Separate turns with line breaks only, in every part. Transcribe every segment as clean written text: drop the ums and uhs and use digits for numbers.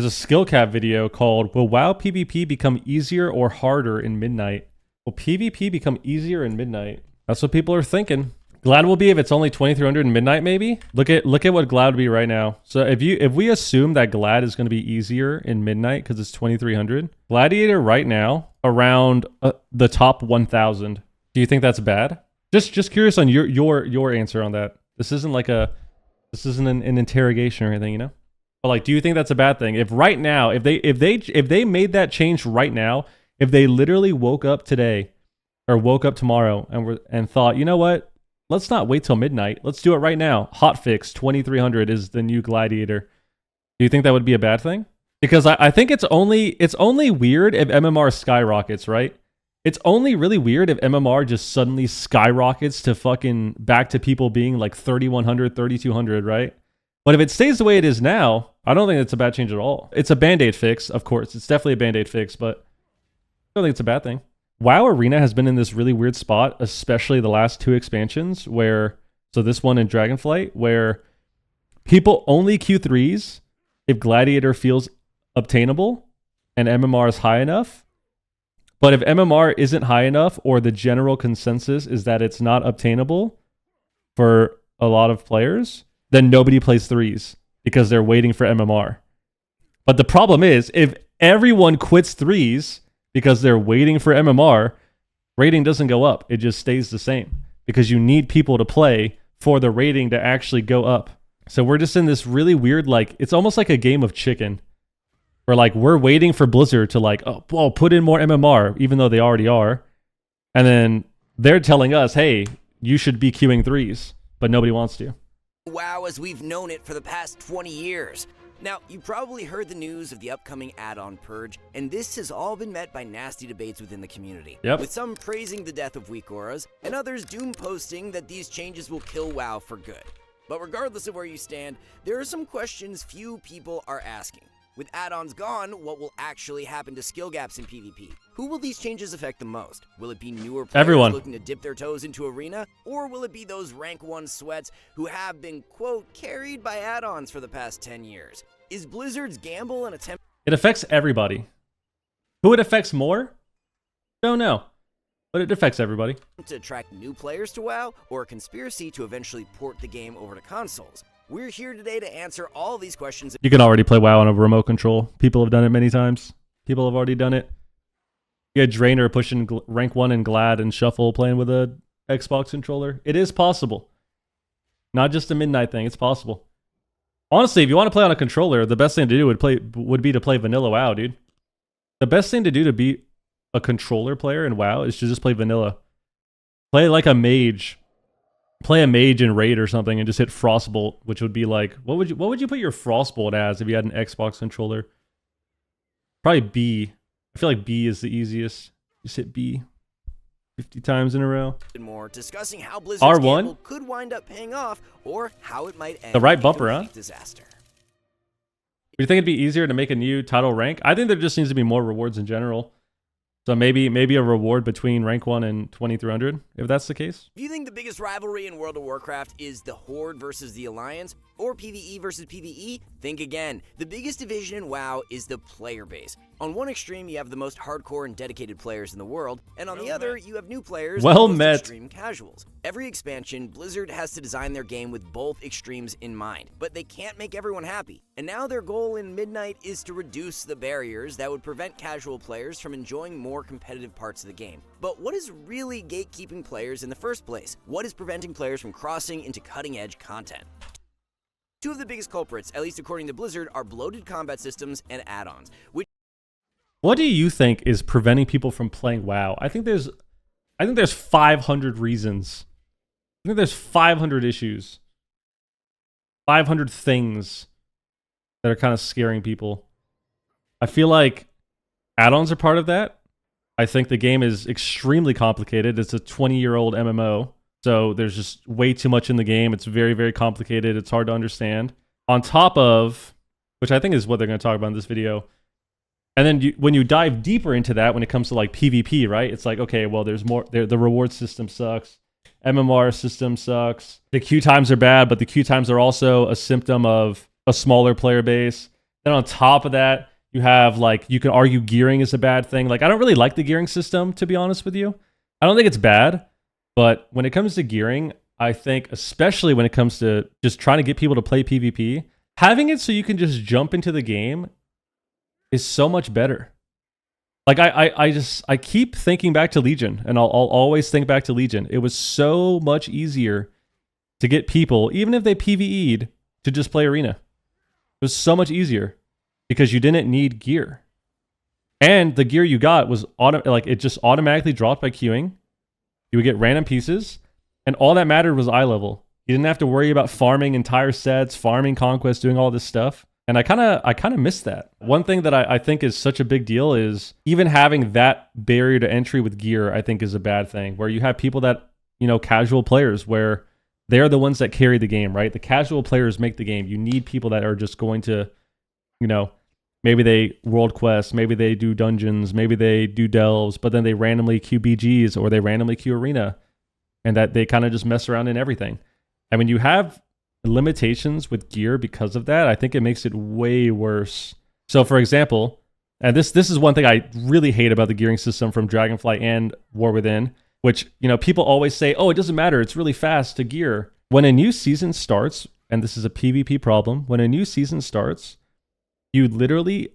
There's a skill cap video called "Will WoW PvP become easier or harder in Midnight?" Will PvP become easier in Midnight? That's what people are thinking. Glad will be if it's only 2300 in Midnight, maybe. Look at what Glad would be right now. So if we assume that Glad is going to be easier in Midnight because it's 2300, Gladiator right now around the top 1000. Do you think that's bad? Just curious on your answer on that. This isn't like this isn't an interrogation or anything, you know? But like, do you think that's a bad thing? If right now, if they made that change right now, if they literally woke up today or woke up tomorrow and thought, you know what? Let's not wait till midnight. Let's do it right now. Hotfix 2300 is the new Gladiator. Do you think that would be a bad thing? Because I think it's only weird if MMR skyrockets, right? It's only really weird if MMR just suddenly skyrockets to fucking back to people being like 3100, 3200, right? But if it stays the way it is now, I don't think it's a bad change at all. It's a band-aid fix, of course. It's definitely a band-aid fix, but I don't think it's a bad thing. WoW Arena has been in this really weird spot, especially the last two expansions so this one and Dragonflight, where people only Q3s if Gladiator feels obtainable and MMR is high enough. But if MMR isn't high enough, or the general consensus is that it's not obtainable for a lot of players, then nobody plays threes because they're waiting for MMR. But the problem is, if everyone quits threes because they're waiting for MMR, rating doesn't go up. It just stays the same because you need people to play for the rating to actually go up. So we're just in this really weird, like, it's almost like a game of chicken where like we're waiting for Blizzard to like, oh, well, put in more MMR, even though they already are. And then they're telling us, hey, you should be queuing threes, but nobody wants to.
WoW as we've known it for the past 20 years. Now, you probably heard the news of the upcoming add-on purge, and this has all been met by nasty debates within the community.
Yep.
With some praising the death of weak auras, and others doom posting that these changes will kill WoW for good. But regardless of where you stand, there are some questions few people are asking. With add-ons gone, what will actually happen to skill gaps in PvP? Who will these changes affect the most? Will it be newer players looking to dip their toes into Arena? Or will it be those rank 1 sweats who have been, quote, carried by add-ons for the past 10 years? Is Blizzard's gamble an attempt?
It affects everybody. Who it affects more? Don't know. But it affects everybody.
To attract new players to WoW, or a conspiracy to eventually port the game over to consoles? We're here today to answer all these questions.
You can already play WoW on a remote control. People have done it many times. People have already done it. You had Drainer pushing rank 1 and Glad and Shuffle playing with a Xbox controller. It is possible. Not just a midnight thing. It's possible. Honestly, if you want to play on a controller, the best thing to do would be to play vanilla WoW, dude. The best thing to do to be a controller player in WoW is to just play vanilla. Play like a mage. Play a mage in Raid or something and just hit Frostbolt, which would be like, what would you put your Frostbolt as if you had an Xbox controller? Probably B. I feel like B is the easiest. Just hit B 50 times in a row.
And more discussing how Blizzard's
R1
gamble could wind up paying off, or how it might end
the right
in
bumper,
a
huh?
complete disaster.
Do you think it'd be easier to make a new title rank? I think there just needs to be more rewards in general. So maybe a reward between rank 1 and 2300, if that's the case.
If you think the biggest rivalry in World of Warcraft is the Horde versus the Alliance, or PvE versus PvE, think again. The biggest division in WoW is the player base. On one extreme, you have the most hardcore and dedicated players in the world, and on the other, you have new players and the most extreme casuals. Every expansion, Blizzard has to design their game with both extremes in mind, but they can't make everyone happy. And now their goal in Midnight is to reduce the barriers that would prevent casual players from enjoying more competitive parts of the game. But what is really gatekeeping players in the first place? What is preventing players from crossing into cutting-edge content? Two of the biggest culprits, at least according to Blizzard, are bloated combat systems and add-ons.
What do you think is preventing people from playing WoW? I think there's 500 reasons. I think there's 500 issues. 500 things that are kind of scaring people. I feel like add-ons are part of that. I think the game is extremely complicated. It's a 20-year-old MMO. So there's just way too much in the game. It's very, very complicated. It's hard to understand. On top of, which I think is what they're going to talk about in this video. And then when you dive deeper into that, when it comes to like PvP, right? It's like, okay, well, there's more. The reward system sucks. MMR system sucks. The queue times are bad, but the queue times are also a symptom of a smaller player base. Then on top of that, you have like, you can argue gearing is a bad thing. Like, I don't really like the gearing system, to be honest with you. I don't think it's bad, but when it comes to gearing, I think, especially when it comes to just trying to get people to play PvP, having it so you can just jump into the game is so much better. Like, I keep thinking back to Legion, and I'll always think back to Legion. It was so much easier to get people, even if they PvE'd, to just play Arena. It was so much easier because you didn't need gear. And the gear you got was it just automatically dropped by queuing. You would get random pieces, and all that mattered was eye level. You didn't have to worry about farming entire sets, farming conquest, doing all this stuff. And I kind of miss that. One thing that I think is such a big deal is even having that barrier to entry with gear, I think is a bad thing. Where you have people that, you know, casual players, where they're the ones that carry the game, right? The casual players make the game. You need people that are just going to, you know, maybe they world quests, maybe they do dungeons, maybe they do delves, but then they randomly queue BGs or they randomly queue arena, and that they kind of just mess around in everything. And when you have limitations with gear because of that, I think it makes it way worse. So for example, and this is one thing I really hate about the gearing system from Dragonflight and War Within, which, you know, people always say, oh, it doesn't matter, it's really fast to gear. When a new season starts, and this is a PvP problem, when a new season starts, you literally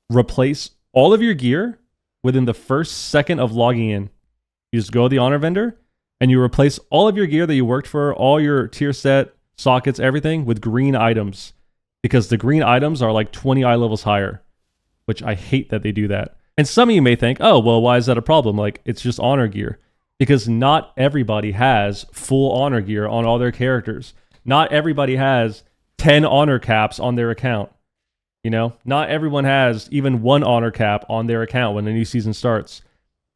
replace all of your gear within the first second of logging in. You just go to the honor vendor and you replace all of your gear that you worked for, all your tier set, sockets, everything, with green items, because the green items are like 20 eye levels higher, which I hate that they do that. And some of you may think, oh, well, why is that a problem? Like, it's just honor gear. Because not everybody has full honor gear on all their characters. Not everybody has 10 honor caps on their account. You know, not everyone has even one honor cap on their account when the new season starts.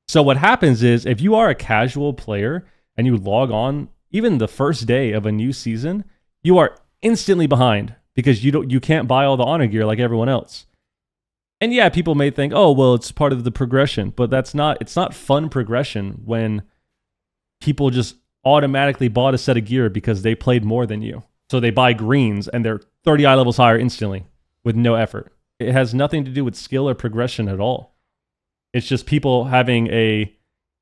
So what happens is, if you are a casual player and you log on even the first day of a new season, you are instantly behind because you can't buy all the honor gear like everyone else. And yeah, people may think, oh, well, it's part of the progression, but it's not fun progression when people just automatically bought a set of gear because they played more than you. So they buy greens and they're 30 eye levels higher instantly with no effort. It has nothing to do with skill or progression at all. It's just people having a,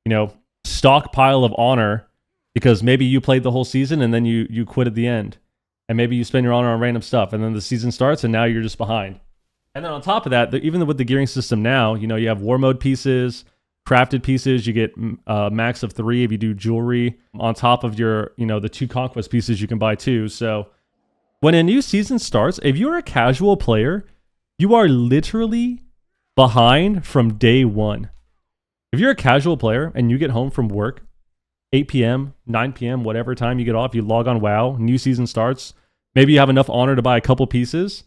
you know, stockpile of honor because maybe you played the whole season and then you quit at the end. And maybe you spend your honor on random stuff and then the season starts and now you're just behind. And then on top of that, even with the gearing system now, you know, you have war mode pieces, crafted pieces, you get max of 3 if you do jewelry on top of your, you know, the 2 conquest pieces you can buy too. So when a new season starts, if you're a casual player, you are literally behind from day one. If you're a casual player and you get home from work, 8 p.m., 9 p.m., whatever time you get off, you log on WoW, new season starts, maybe you have enough honor to buy a couple pieces,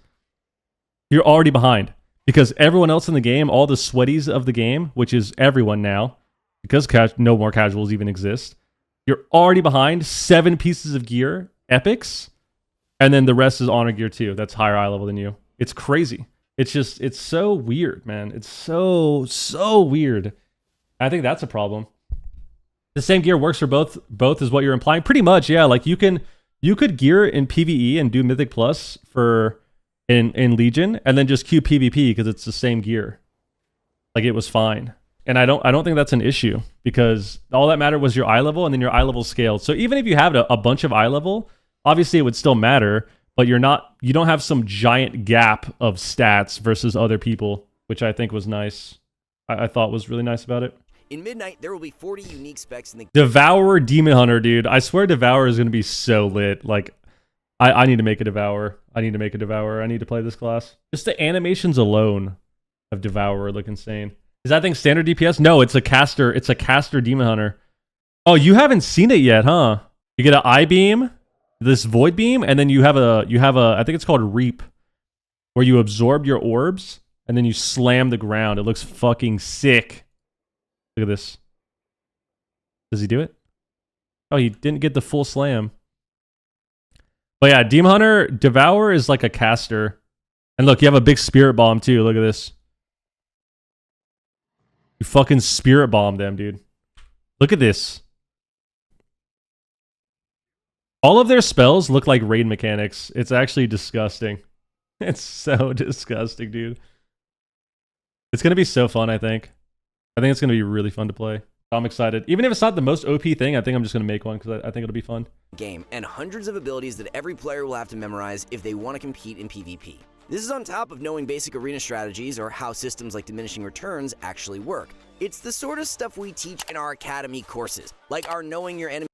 you're already behind. Because everyone else in the game, all the sweaties of the game, which is everyone now, because no more casuals even exist, you're already behind 7 pieces of gear, epics, and then the rest is honor gear too. That's higher eye level than you. It's crazy. It's so weird, man. It's so weird. I think that's a problem. The same gear works for both is what you're implying. Pretty much, yeah. Like you could gear in PvE and do Mythic Plus for in Legion, and then just queue PvP because it's the same gear. Like it was fine. And I don't think that's an issue because all that mattered was your eye level and then your eye level scaled. So even if you have a bunch of eye level, obviously it would still matter, but you don't have some giant gap of stats versus other people, which I think was nice. I thought was really nice about it.
In Midnight, there will be 40 unique specs in the
Devourer Demon Hunter, dude. I swear Devourer is going to be so lit. Like, I need to make a Devourer. I need to play this class. Just the animations alone of Devourer look insane. Is that thing standard DPS? No, it's a caster. It's a caster Demon Hunter. Oh, you haven't seen it yet, huh? You get an eye beam, this void beam, and then you have a I think it's called Reap, where you absorb your orbs and then you slam the ground. It looks fucking sick. Look at this. Does he do it? Oh, he didn't get the full slam. But yeah, Demon Hunter, Devourer is like a caster. And look, you have a big Spirit Bomb too. Look at this. You fucking Spirit Bomb them, dude. Look at this. All of their spells look like raid mechanics. It's actually disgusting. It's so disgusting, dude. It's going to be so fun, I think. I think it's going to be really fun to play. I'm excited. Even if it's not the most OP thing, I think I'm just going to make one because I think it'll be fun.
Game and hundreds of abilities that every player will have to memorize if they want to compete in PvP. This is on top of knowing basic arena strategies or how systems like diminishing returns actually work. It's the sort of stuff we teach in our academy courses, like our knowing your enemy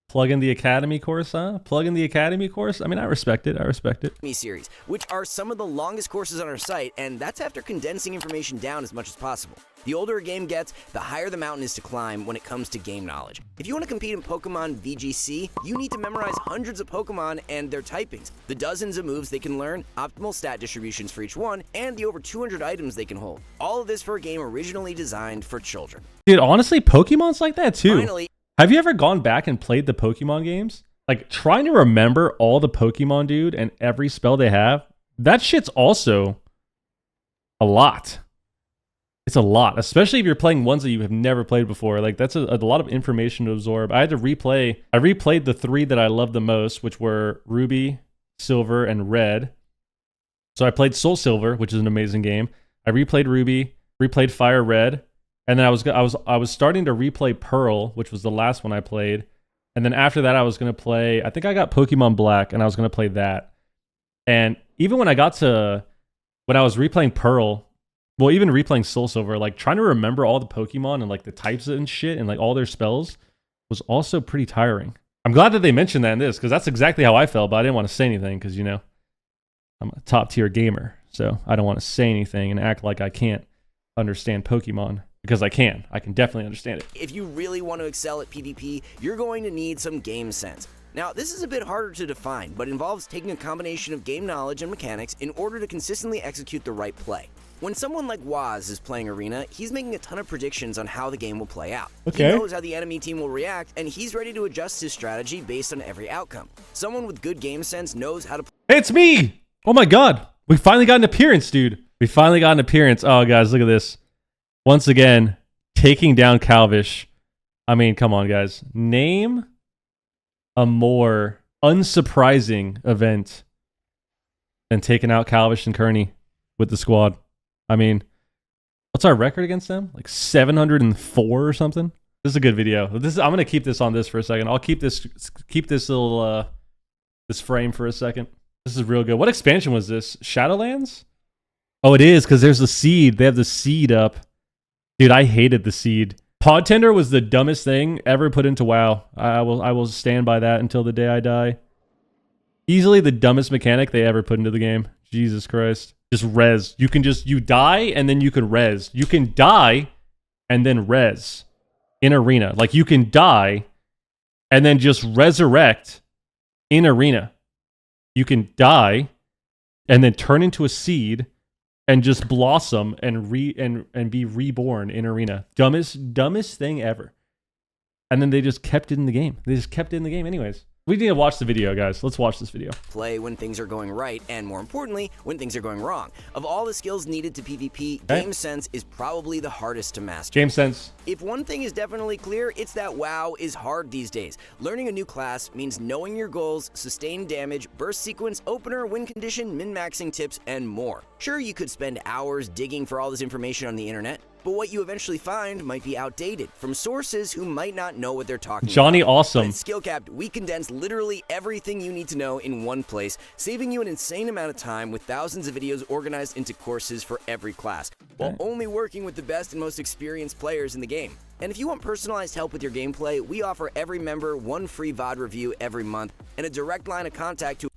Plug in the academy course, huh? Plug in the academy course? I mean, I respect it. I respect it.
series, which are some of the longest courses on our site, and that's after condensing information down as much as possible. The older a game gets, the higher the mountain is to climb when it comes to game knowledge. If you want to compete in Pokemon VGC, you need to memorize hundreds of Pokemon and their typings, the dozens of moves they can learn, optimal stat distributions for each one, and the over 200 items they can hold. All of this for a game originally designed for children.
Dude, honestly, Pokemon's like that too.
Finally,
have you ever gone back and played the Pokemon games? Like, trying to remember all the Pokemon, dude, and every spell they have, that shit's also a lot. It's a lot, especially if you're playing ones that you have never played before. Like, that's a lot of information to absorb. I had to replay. I replayed the 3 that I loved the most, which were Ruby, Silver, and Red. So I played Soul Silver, which is an amazing game. I replayed Ruby, replayed Fire Red, and then I was starting to replay Pearl, which was the last one I played. And then after that, I was going to play, I think I got Pokemon Black, and I was going to play that. And even when I was replaying Pearl, well, even replaying Soul Silver, like trying to remember all the Pokemon and like the types and shit and like all their spells was also pretty tiring. I'm glad that they mentioned that in this, because that's exactly how I felt, but I didn't want to say anything because, you know, I'm a top tier gamer. So I don't want to say anything and act like I can't understand Pokemon. Because I can definitely understand it.
if you really want to excel at PvP, you're going to need some game sense. Now, this is a bit harder to define, but involves taking a combination of game knowledge and mechanics in order to consistently execute the right play. When someone like Waz is playing Arena, he's making a ton of predictions on how the game will play out.
Okay.
He knows how the enemy team will react, and he's ready to adjust his strategy based on every outcome. Someone with good game sense knows how to
Hey, it's me! Oh my god. We finally got an appearance, dude. We finally got an appearance. Oh, guys, look at this. Once again, taking down Calvish. I mean, come on, guys. Name a more unsurprising event than taking out Calvish and Kearney with the squad. I mean, what's our record against them? Like 704 or something? This is a good video. I'm going to keep this on this for a second. I'll keep this little this frame for a second. This is real good. What expansion was this? Shadowlands? Oh, it is, because there's the seed. They have the seed up. Dude, I hated the seed. Pod Tender was the dumbest thing ever put into WoW. I will stand by that until the day I die. Easily the dumbest mechanic they ever put into the game. Jesus Christ. Just res. You die and then you can res. You can die and then res in Arena. Like, you can die and then just resurrect in Arena. You can die and then turn into a seed and just blossom and be reborn in Arena. Dumbest thing ever. And then they just kept it in the game. They just kept it in the game anyways. We need to watch the video, guys. Let's watch this video.
play when things are going right, and more importantly, when things are going wrong. Of all the skills needed to PvP, game sense is probably the hardest to master.
Game sense.
If one thing is definitely clear, it's that WoW is hard these days. Learning a new class means knowing your goals, sustained damage, burst sequence, opener, win condition, min-maxing tips, and more. Sure, you could spend hours digging for all this information on the internet, but what you eventually find might be outdated from sources who might not know what they're talking
Johnny
about.
Awesome.
But at Skillcapped, we condense literally everything you need to know in one place, saving you an insane amount of time with thousands of videos organized into courses for every class, while only working with the best and most experienced players in the game. And if you want personalized help with your gameplay, we offer every member one free VOD review every month and a direct line of contact to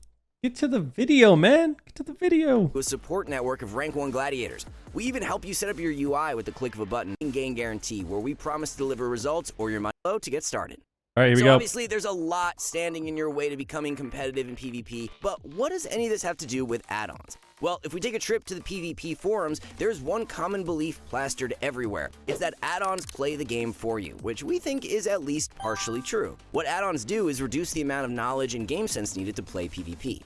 Get to the video, man. Get to the video.
a support network of Rank 1 gladiators. We even help you set up your UI with the click of a button. In-game guarantee, where we promise to deliver results or your money low to get started.
All right, here we
So
go.
obviously there's a lot standing in your way to becoming competitive in PvP, but what does any of this have to do with add-ons? Well, if we take a trip to the PvP forums, there's one common belief plastered everywhere. It's that add-ons play the game for you, which we think is at least partially true. What add-ons do is reduce the amount of knowledge and game sense needed to play PvP.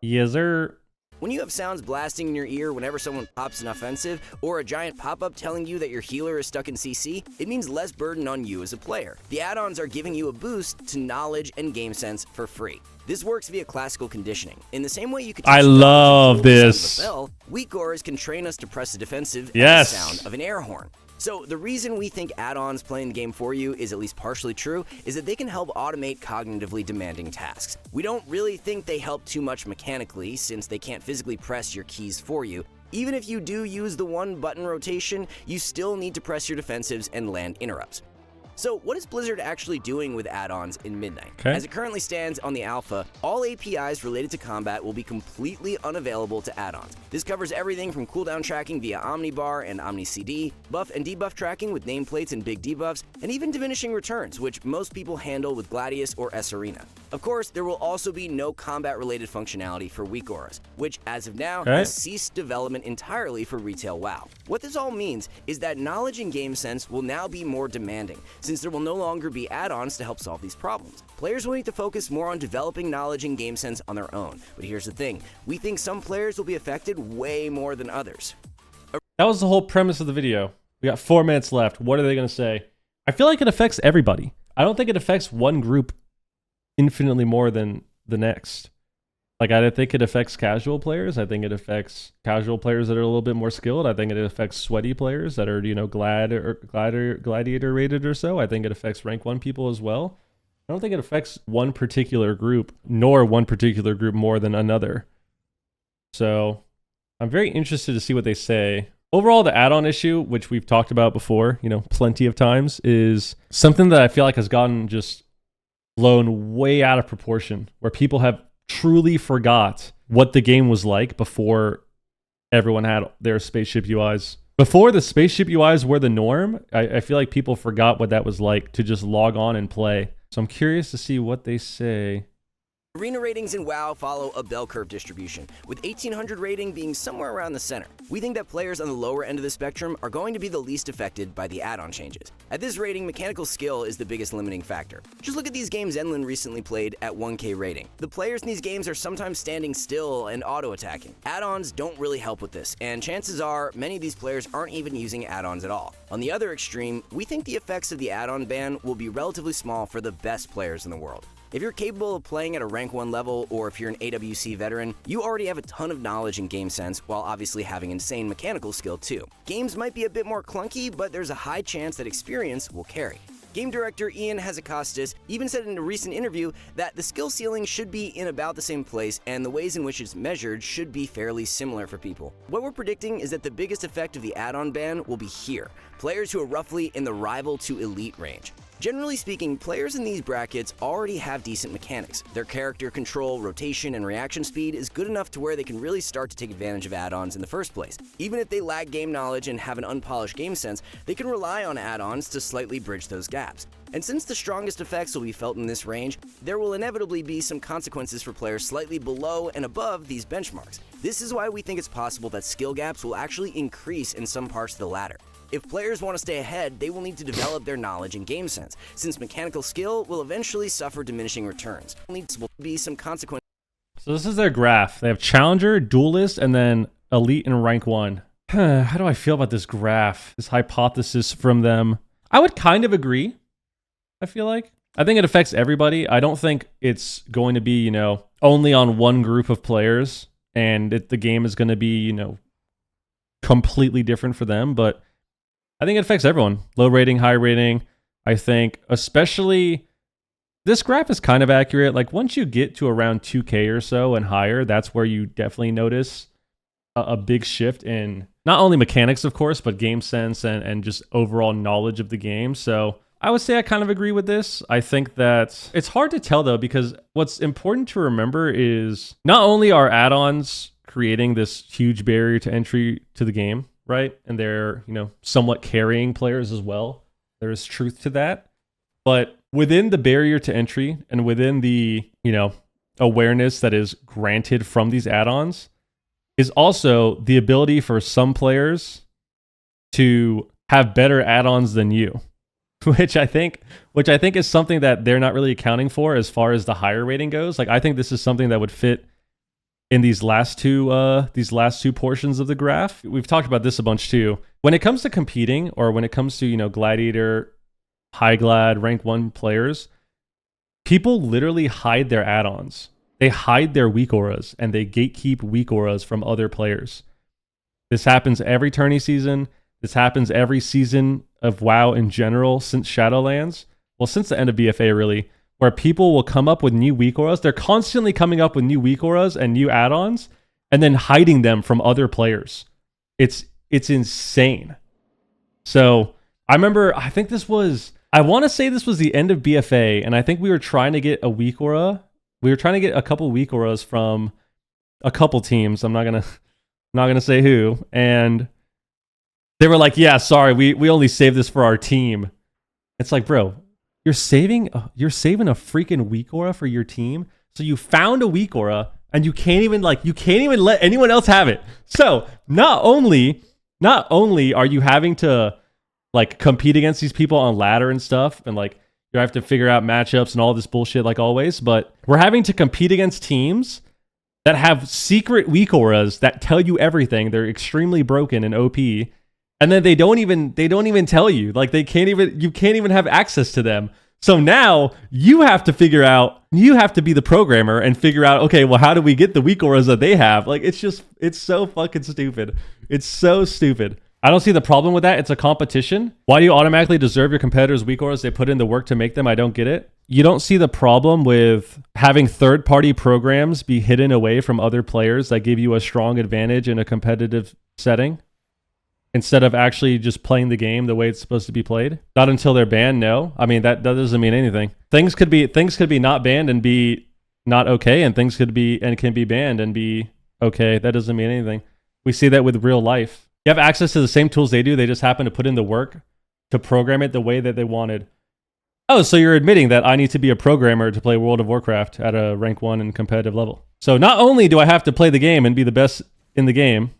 Yes, sir.
When you have sounds blasting in your ear whenever someone pops an offensive, or a giant pop-up telling you that your healer is stuck in CC, it means less burden on you as a player. The add-ons are giving you a boost to knowledge and game sense for free. This works via classical conditioning. In the same way you could teach
I love this.
bell, weak auras can train us to press the defensive
Yes.
at the sound of an air horn. So the reason we think add-ons playing the game for you is at least partially true is that they can help automate cognitively demanding tasks. We don't really think they help too much mechanically since they can't physically press your keys for you. Even if you do use the one button rotation, you still need to press your defensives and land interrupts. So what is Blizzard actually doing with add-ons in Midnight?
Okay.
As it currently stands on the alpha, all APIs related to combat will be completely unavailable to add-ons. This covers everything from cooldown tracking via Omnibar and OmniCD, buff and debuff tracking with nameplates and big debuffs, and even diminishing returns, which most people handle with Gladius or S Arena. Of course, there will also be no combat-related functionality for weak auras, which as of now has ceased development entirely for retail WoW. What this all means is that knowledge and game sense will now be more demanding, since there will no longer be add-ons to help solve these problems. Players will need to focus more on developing knowledge and game sense on their own. But here's the thing, we think some players will be affected way more than others.
That was the whole premise of the video. We got 4 minutes left. What are they going to say? I feel like it affects everybody. I don't think it affects one group infinitely more than the next. Like, I think it affects casual players. I think it affects casual players that are a little bit more skilled. I think it affects sweaty players that are, you know, gladiator rated or so. I think it affects rank 1 people as well. I don't think it affects one particular group, nor one particular group more than another. So I'm very interested to see what they say. Overall, the add-on issue, which we've talked about before, you know, plenty of times, is something that I feel like has gotten just blown way out of proportion, where people have truly forgot what the game was like before everyone had their spaceship UIs. Before the spaceship UIs were the norm, I feel like people forgot what that was like to just log on and play. So I'm curious to see what they say.
Arena ratings in WoW follow a bell curve distribution, with 1800 rating being somewhere around the center. We think that players on the lower end of the spectrum are going to be the least affected by the add-on changes. At this rating, mechanical skill is the biggest limiting factor. Just look at these games Enlin recently played at 1K rating. The players in these games are sometimes standing still and auto-attacking. Add-ons don't really help with this, and chances are many of these players aren't even using add-ons at all. On the other extreme, we think the effects of the add-on ban will be relatively small for the best players in the world. If you're capable of playing at a rank 1 level, or if you're an AWC veteran, you already have a ton of knowledge and game sense, while obviously having insane mechanical skill too. Games might be a bit more clunky, but there's a high chance that experience will carry. Game director Ian Hazzikostas even said in a recent interview that the skill ceiling should be in about the same place, and the ways in which it's measured should be fairly similar for people. What we're predicting is that the biggest effect of the add-on ban will be here, players who are roughly in the rival to elite range. Generally speaking, players in these brackets already have decent mechanics. Their character control, rotation, and reaction speed is good enough to where they can really start to take advantage of add-ons in the first place. Even if they lack game knowledge and have an unpolished game sense, they can rely on add-ons to slightly bridge those gaps. And since the strongest effects will be felt in this range, there will inevitably be some consequences for players slightly below and above these benchmarks. This is why we think it's possible that skill gaps will actually increase in some parts of the ladder. If players want to stay ahead, they will need to develop their knowledge and game sense, since mechanical skill will eventually suffer diminishing returns. There will be some consequences.
So this is their graph. They have Challenger, Duelist, and then Elite and Rank 1. How do I feel about this graph? This hypothesis from them? I would kind of agree, I feel like. I think it affects everybody. I don't think it's going to be, you know, only on one group of players, and the game is going to be, you know, completely different for them, but I think it affects everyone. Low rating, high rating. I think especially this graph is kind of accurate. Like once you get to around 2K or so and higher, that's where you definitely notice a big shift in not only mechanics, of course, but game sense and just overall knowledge of the game. So I would say I kind of agree with this. I think that it's hard to tell though, because what's important to remember is not only are add-ons creating this huge barrier to entry to the game, right? And they're, you know, somewhat carrying players as well. There is truth to that. But within the barrier to entry and within the, you know, awareness that is granted from these add-ons is also the ability for some players to have better add-ons than you, which I think is something that they're not really accounting for as far as the higher rating goes. Like I think this is something that would fit in these last two portions of the graph. We've talked about this a bunch too. When it comes to competing, or when it comes to, you know, Gladiator, High Glad, Rank 1 players, people literally hide their add-ons. They hide their weak auras, and they gatekeep weak auras from other players. This happens every tourney season. This happens every season of WoW in general since Shadowlands. Well, since the end of BFA, really, where people will come up with new weak auras. They're constantly coming up with new weak auras and new add-ons, and then hiding them from other players. It's insane. So I remember, I want to say this was the end of BFA, and I think we were trying to get a weak aura. We were trying to get a couple weak auras from a couple teams. I'm not gonna say who, and they were like, "Yeah, sorry, we only saved this for our team." It's like, bro, you're saving a freaking weak aura for your team. So you found a weak aura, and you can't even let anyone else have it. So not only are you having to like compete against these people on ladder and stuff, and like you have to figure out matchups and all this bullshit like always, but we're having to compete against teams that have secret weak auras that tell you everything. They're extremely broken and OP, and then they don't even tell you. Like you can't even have access to them. So now you have to be the programmer and figure out, okay, well, how do we get the weak auras that they have? Like it's so fucking stupid. It's so stupid. I don't see the problem with that. It's a competition. Why do you automatically deserve your competitors' weak auras? They put in the work to make them. I don't get it. You don't see the problem with having third-party programs be hidden away from other players that give you a strong advantage in a competitive setting, instead of actually just playing the game the way it's supposed to be played? Not until they're banned, no. I mean, that doesn't mean anything. Things could be not banned and be not okay, and things can be banned and be okay. That doesn't mean anything. We see that with real life. You have access to the same tools they do. They just happen to put in the work to program it the way that they wanted. Oh, so you're admitting that I need to be a programmer to play World of Warcraft at a rank 1 and competitive level. So not only do I have to play the game and be the best in the game,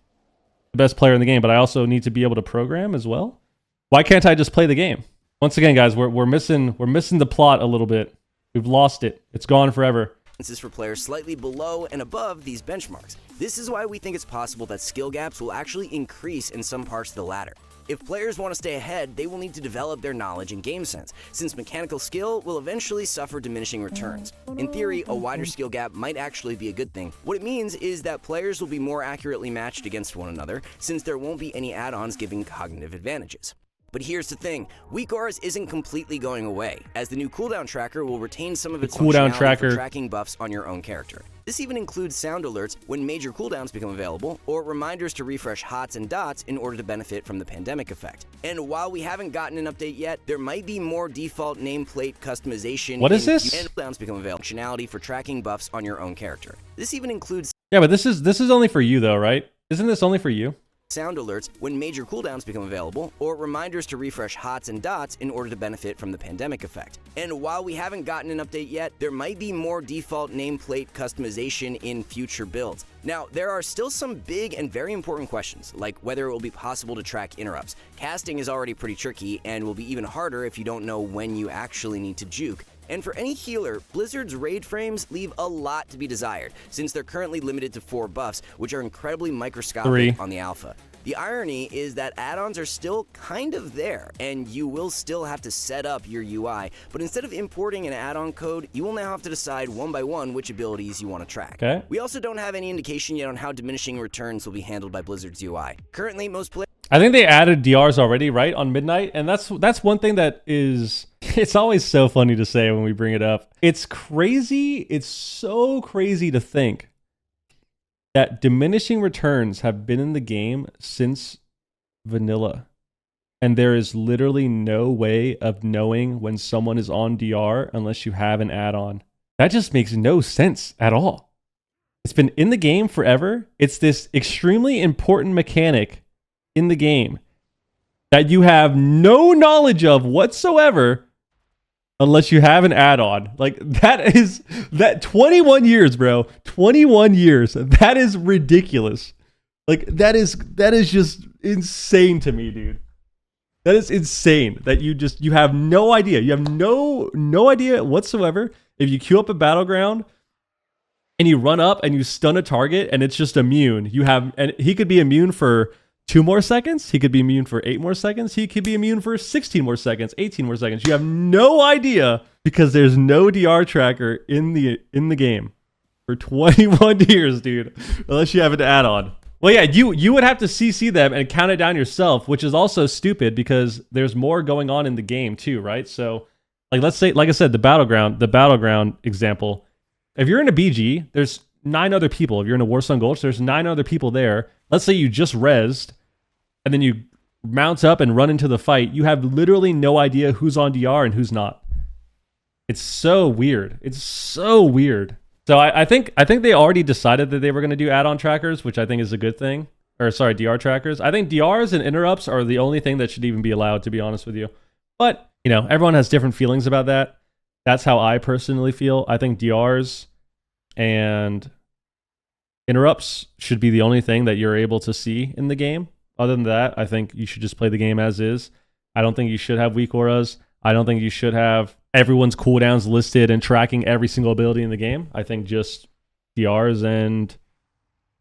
the best player in the game, but I also need to be able to program as well. Why can't I just play the game? Once again, guys, we're missing the plot a little bit. We've lost it. It's gone forever.
This is for players slightly below and above these benchmarks. This is why we think it's possible that skill gaps will actually increase in some parts of the ladder. If players want to stay ahead, they will need to develop their knowledge and game sense, since mechanical skill will eventually suffer diminishing returns. In theory, a wider skill gap might actually be a good thing. What it means is that players will be more accurately matched against one another, since there won't be any add-ons giving cognitive advantages. But here's the thing, weak auras isn't completely going away, as the new cooldown tracker will retain some of its functionality for tracking buffs on your own character. This even includes sound alerts when major cooldowns become available, or reminders to refresh HOTS and DOTS in order to benefit from the pandemic effect. And while we haven't gotten an update yet, there might be more default nameplate customization.
What is this?
And cooldowns become available, functionality for tracking buffs on your own character. This even includes...
Yeah, but this is only for you though, right? Isn't this only for you?
Sound alerts when major cooldowns become available, or reminders to refresh HOTS and DOTS in order to benefit from the pandemic effect. And while we haven't gotten an update yet, there might be more default nameplate customization in future builds. Now, there are still some big and very important questions, like whether it will be possible to track interrupts. Casting is already pretty tricky, and will be even harder if you don't know when you actually need to juke. And for any healer, Blizzard's raid frames leave a lot to be desired, since they're currently limited to 4 buffs, which are incredibly microscopic on the alpha. The irony is that add-ons are still kind of there, and you will still have to set up your UI, but instead of importing an add-on code, you will now have to decide one by one which abilities you want to track.
Okay.
We also don't have any indication yet on how diminishing returns will be handled by Blizzard's UI. Currently, most players...
I think they added DRs already, right, on Midnight, and that's one thing that is... It's always so funny to say when we bring it up. It's crazy. It's so crazy to think that diminishing returns have been in the game since vanilla. And there is literally no way of knowing when someone is on DR unless you have an add-on. That just makes no sense at all. It's been in the game forever. It's this extremely important mechanic in the game that you have no knowledge of whatsoever unless you have an add-on. Like, that 21 years, bro. 21 years. That is ridiculous. Like, that is just insane to me, dude. That is insane that you have no idea. You have no idea whatsoever. If you queue up a battleground and you run up and you stun a target and it's just immune. And he could be immune for 2 more seconds. He could be immune for 8 more seconds. He could be immune for 16 more seconds, 18 more seconds. You have no idea because there's no DR tracker in the game for 21 years, dude, unless you have an add-on. Well, yeah, you would have to CC them and count it down yourself, which is also stupid because there's more going on in the game too, right? So, like, let's say, like I said, the battleground example. If you're in a BG, there's 9 other people. If you're in a Warsong Gulch, there's 9 other people there. Let's say you just rezzed, and then you mount up and run into the fight. You have literally no idea who's on DR and who's not. It's so weird. It's so weird. So I think they already decided that they were going to do add-on trackers, which I think is a good thing. Or sorry, DR trackers. I think DRs and interrupts are the only thing that should even be allowed, to be honest with you. But, you know, everyone has different feelings about that. That's how I personally feel. I think DRs and interrupts should be the only thing that you're able to see in the game. Other than that, I think you should just play the game as is. I don't think you should have weak auras. I don't think you should have everyone's cooldowns listed and tracking every single ability in the game. I think just DRs and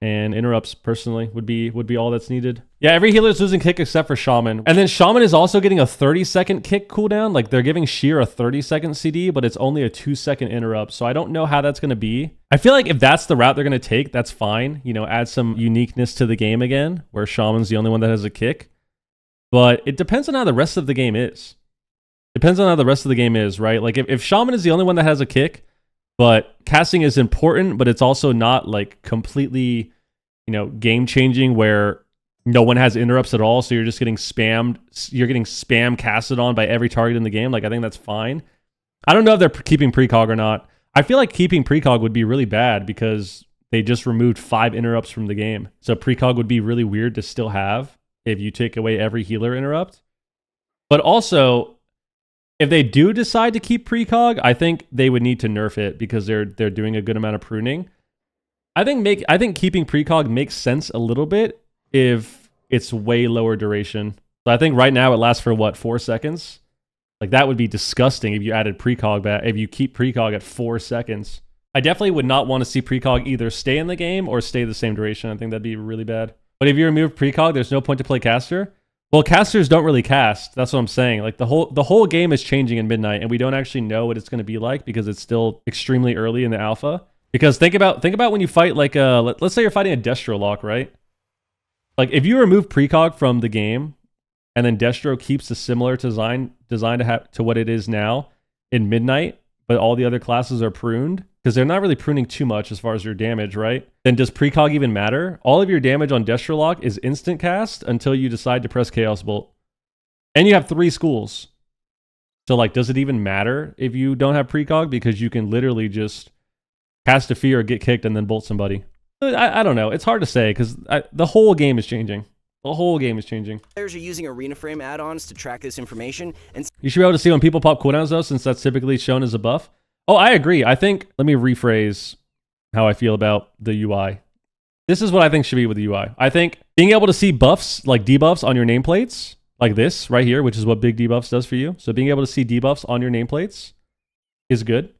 interrupts personally would be all that's needed. Yeah, every healer is losing kick except for Shaman. And then Shaman is also getting a 30-second kick cooldown. Like, they're giving Sheer a 30-second CD, but it's only a 2-second interrupt. So I don't know how that's going to be. I feel like if that's the route they're going to take, that's fine. You know, add some uniqueness to the game again, where Shaman's the only one that has a kick. But it depends on how the rest of the game is. Depends on how the rest of the game is, right? Like, if Shaman is the only one that has a kick, but casting is important, but it's also not, like, completely, you know, game-changing where no one has interrupts at all, so you're just getting spammed. You're getting spam casted on by every target in the game. Like, I think that's fine. I don't know if they're keeping precog or not. I feel like keeping precog would be really bad because they just removed 5 interrupts from the game. So precog would be really weird to still have if you take away every healer interrupt. But also, if they do decide to keep precog, I think they would need to nerf it because they're doing a good amount of pruning. I think keeping precog makes sense a little bit if it's way lower duration. So I think right now it lasts for what, 4 seconds? Like, that would be disgusting if you added precog back, if you keep precog at 4 seconds. I definitely would not want to see precog either stay in the game or stay the same duration. I think that'd be really bad. But if you remove precog, there's no point to play caster. Well, casters don't really cast. That's what I'm saying. Like, the whole game is changing in Midnight, and we don't actually know what it's going to be like because it's still extremely early in the alpha. Because think about when you fight, like, let's say you're fighting a Destro lock, right? Like, if you remove precog from the game, and then Destro keeps a similar design to what it is now in Midnight, but all the other classes are pruned, because they're not really pruning too much as far as your damage, right? Then does precog even matter? All of your damage on Destro lock is instant cast until you decide to press Chaos Bolt. And you have 3 schools. So, like, does it even matter if you don't have precog? Because you can literally just cast a fear, get kicked, and then bolt somebody. I don't know. It's hard to say because the whole game is changing. The whole game is changing.
Players are using arena frame add-ons to track this information, and
you should be able to see when people pop cooldowns, though, since that's typically shown as a buff. Oh, I agree. I think, let me rephrase how I feel about the UI. This is what I think should be with the UI. I think being able to see buffs, like debuffs on your nameplates, like this right here, which is what big debuffs does for you. So being able to see debuffs on your nameplates is good.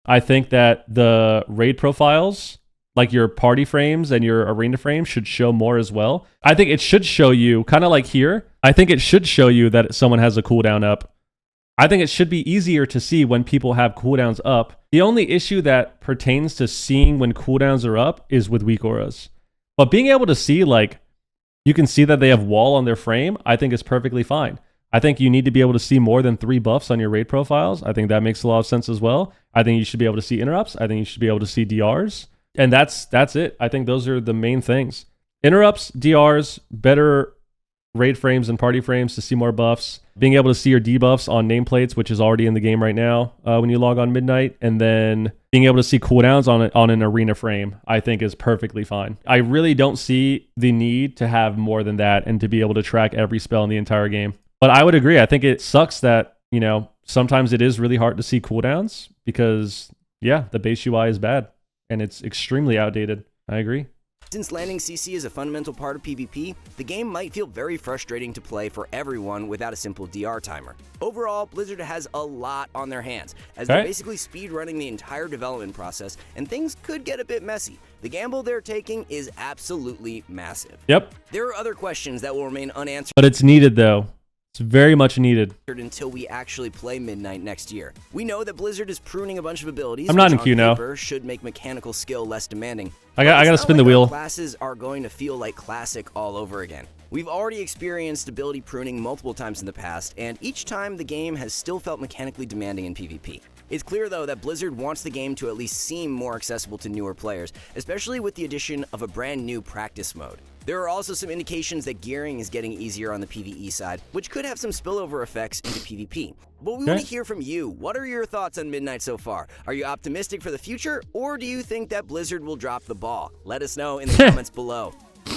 I think that the raid profiles, like your party frames and your arena frames, should show more as well. I think it should show you, kind of like here, I think it should show you that someone has a cooldown up. I think it should be easier to see when people have cooldowns up. The only issue that pertains to seeing when cooldowns are up is with weak auras. But being able to see, like, you can see that they have wall on their frame, I think is perfectly fine. I think you need to be able to see more than 3 buffs on your raid profiles. I think that makes a lot of sense as well. I think you should be able to see interrupts. I think you should be able to see DRs. And that's it. I think those are the main things. Interrupts, DRs, better raid frames and party frames to see more buffs. Being able to see your debuffs on nameplates, which is already in the game right now when you log on Midnight. And then being able to see cooldowns on an arena frame, I think is perfectly fine. I really don't see the need to have more than that and to be able to track every spell in the entire game. But I would agree. I think it sucks that, you know, sometimes it is really hard to see cooldowns because, yeah, the base UI is bad and it's extremely outdated. I agree.
Since landing CC is a fundamental part of PvP, the game might feel very frustrating to play for everyone without a simple DR timer. Overall, Blizzard has a lot on their hands, as they're basically speedrunning the entire development process, and things could get a bit messy. The gamble they're taking is absolutely massive.
Yep.
There are other questions that will remain unanswered,
but it's needed though. It's very much needed
until we actually play Midnight next year. We know that Blizzard is pruning a bunch of abilities.
I'm not in
which
queue
on
now.
paper should make mechanical skill less demanding.
I gotta spin the wheel.
Classes are going to feel like classic all over again. We've already experienced ability pruning multiple times in the past, and each time the game has still felt mechanically demanding in PvP. It's clear though that Blizzard wants the game to at least seem more accessible to newer players, especially with the addition of a brand new practice mode. There are also some indications that gearing is getting easier on the PvE side, which could have some spillover effects into PvP. But we want to hear from you. What are your thoughts on Midnight so far? Are you optimistic for the future, or do you think that Blizzard will drop the ball? Let us know in the comments below.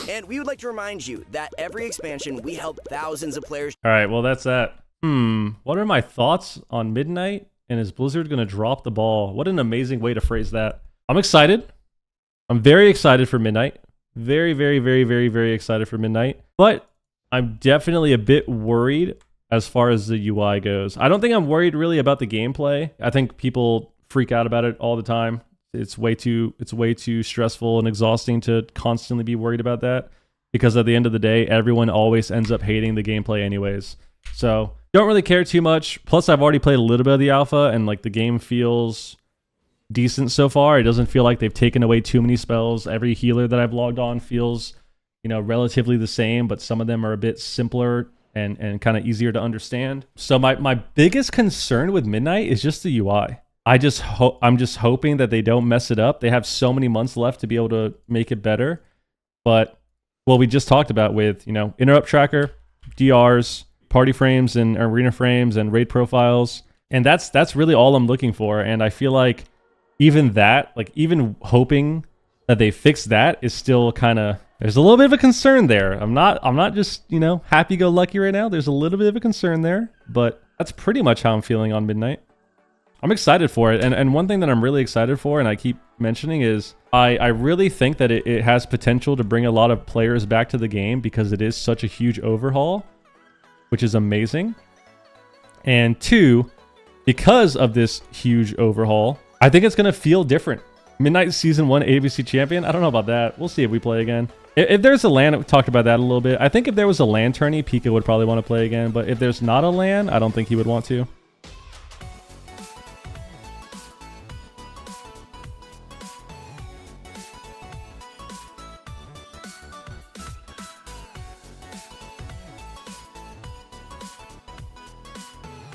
And we would like to remind you that every expansion, we help thousands of players.
All right, well, that's that. What are my thoughts on Midnight? And is Blizzard going to drop the ball? What an amazing way to phrase that. I'm excited. I'm very excited for Midnight. Very, very, very, very, very excited for Midnight. But I'm definitely a bit worried as far as the UI goes. I don't think I'm worried really about the gameplay. I think people freak out about it all the time. It's way too stressful and exhausting to constantly be worried about that, because at the end of the day, everyone always ends up hating the gameplay anyways. So don't really care too much. Plus, I've already played a little bit of the alpha, and like the game feels decent so far. It doesn't feel like they've taken away too many spells. Every healer that I've logged on feels, relatively the same, but some of them are a bit simpler and kind of easier to understand. So my biggest concern with Midnight is just the UI. I'm just hoping that they don't mess it up. They have so many months left to be able to make it better. But what we just talked about with, interrupt tracker, DRs, party frames and arena frames and raid profiles. And that's really all I'm looking for. And I feel like even that, like even hoping that they fix that is still kind of, there's a little bit of a concern there. I'm not just, happy-go-lucky right now. There's a little bit of a concern there, but that's pretty much how I'm feeling on Midnight. I'm excited for it. And one thing that I'm really excited for, and I keep mentioning, is I really think that it has potential to bring a lot of players back to the game, because it is such a huge overhaul, which is amazing. And two, because of this huge overhaul, I think it's going to feel different. Midnight Season 1 ABC Champion, I don't know about that. We'll see if we play again. If there's a LAN, we talked about that a little bit. I think if there was a LAN tourney, Pika would probably want to play again. But if there's not a LAN, I don't think he would want to.